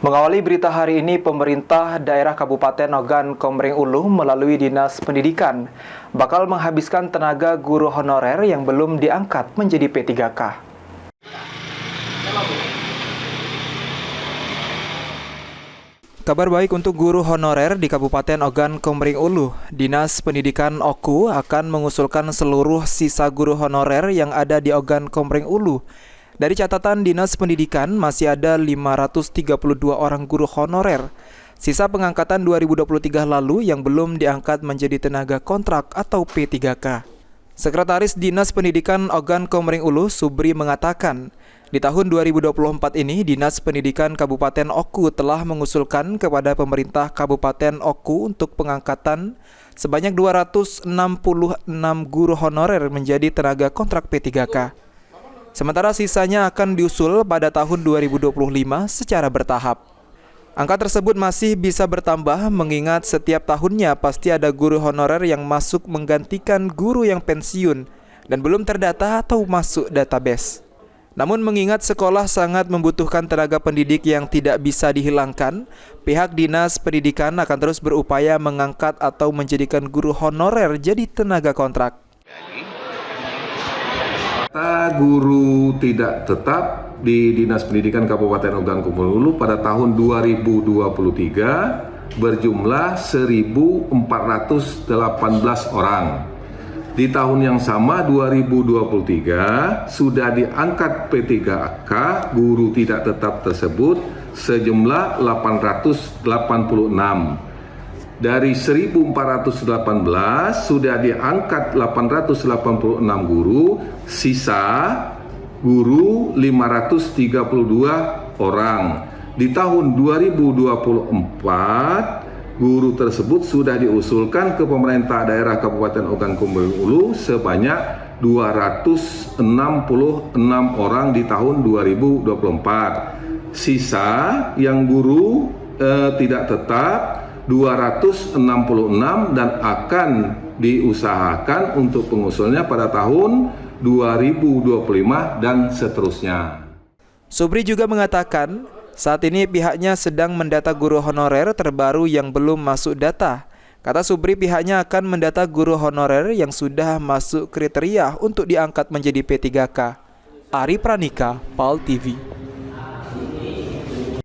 Mengawali berita hari ini, pemerintah daerah Kabupaten Ogan Komering Ulu melalui Dinas Pendidikan bakal menghabiskan tenaga guru honorer yang belum diangkat menjadi P3K. Kabar baik untuk guru honorer di Kabupaten Ogan Komering Ulu. Dinas Pendidikan OKU akan mengusulkan seluruh sisa guru honorer yang ada di Ogan Komering Ulu. Dari catatan Dinas Pendidikan, masih ada 532 orang guru honorer. Sisa pengangkatan 2023 lalu yang belum diangkat menjadi tenaga kontrak atau P3K. Sekretaris Dinas Pendidikan Ogan Komering Ulu, Subri, mengatakan, di tahun 2024 ini, Dinas Pendidikan Kabupaten OKU telah mengusulkan kepada pemerintah Kabupaten OKU untuk pengangkatan sebanyak 266 guru honorer menjadi tenaga kontrak P3K. Sementara sisanya akan diusul pada tahun 2025 secara bertahap. Angka tersebut masih bisa bertambah mengingat setiap tahunnya pasti ada guru honorer yang masuk menggantikan guru yang pensiun dan belum terdata atau masuk database. Namun mengingat sekolah sangat membutuhkan tenaga pendidik yang tidak bisa dihilangkan, pihak Dinas Pendidikan akan terus berupaya mengangkat atau menjadikan guru honorer jadi tenaga kontrak. Guru tidak tetap di Dinas Pendidikan Kabupaten Ogan Komering Ulu pada tahun 2023 berjumlah 1.418 orang. Di tahun yang sama 2023 sudah diangkat P3K guru tidak tetap tersebut sejumlah 886. Dari 1.418 sudah diangkat 886 guru, sisa guru 532 orang. Di tahun 2024, guru tersebut sudah diusulkan ke pemerintah daerah Kabupaten Ogan Komering Ulu sebanyak 266 orang di tahun 2024. Sisa yang guru tidak tetap 266 dan akan diusahakan untuk pengusulnya pada tahun 2025 dan seterusnya. Subri juga mengatakan, saat ini pihaknya sedang mendata guru honorer terbaru yang belum masuk data. Kata Subri, pihaknya akan mendata guru honorer yang sudah masuk kriteria untuk diangkat menjadi P3K. Ari Pranika, PAL TV.